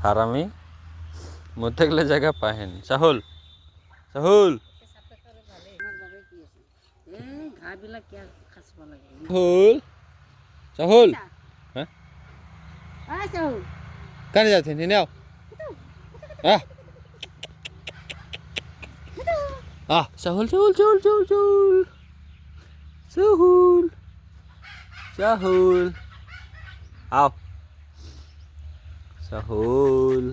হারামি মুখ থাকলে জায়গা পাহেন চাহুল চাহুল চাহুল চাহুল হ্যাঁ কানে যাচ্ছেন এনে আও চাহুল চাহুল চাহুল চাহুল চাহুল চাহুল চাহুল आओ साहुल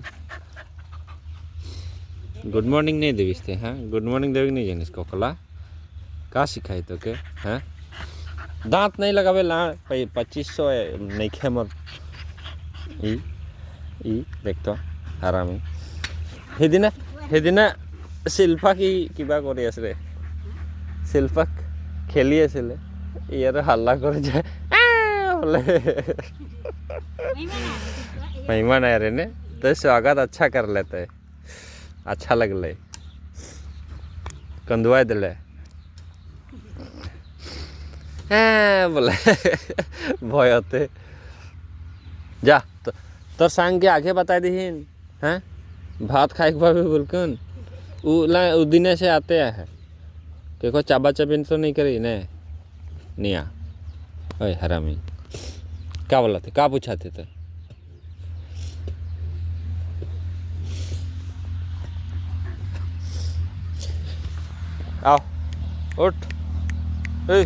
गुड मॉर्निंग नहीं देविस्ते हैं गुड मॉर्निंग देवी नहीं जानिस को कला का सिखाई तो के हैं दांत नहीं लगावे ला 2500 नहीं खे मत ई देख तो आरामी हेदिना शिल्पा की किबा करि आसरे शिल्पा खेली आसिले यार हल्ला करे जाए बोले मेहमान आए रहे ने तो स्वागत अच्छा कर लेते है अच्छा लगले कंदुआ दिले बोले भय होते जा तो सांग के आगे बता दी हैं भात खाए के बाद बोलकन उ दिने से आते हैं कि को चाबा चबिन तो नहीं करी ने निया ओए हरामी क्या बोला थे क्या पूछाते थे आओ उठ ए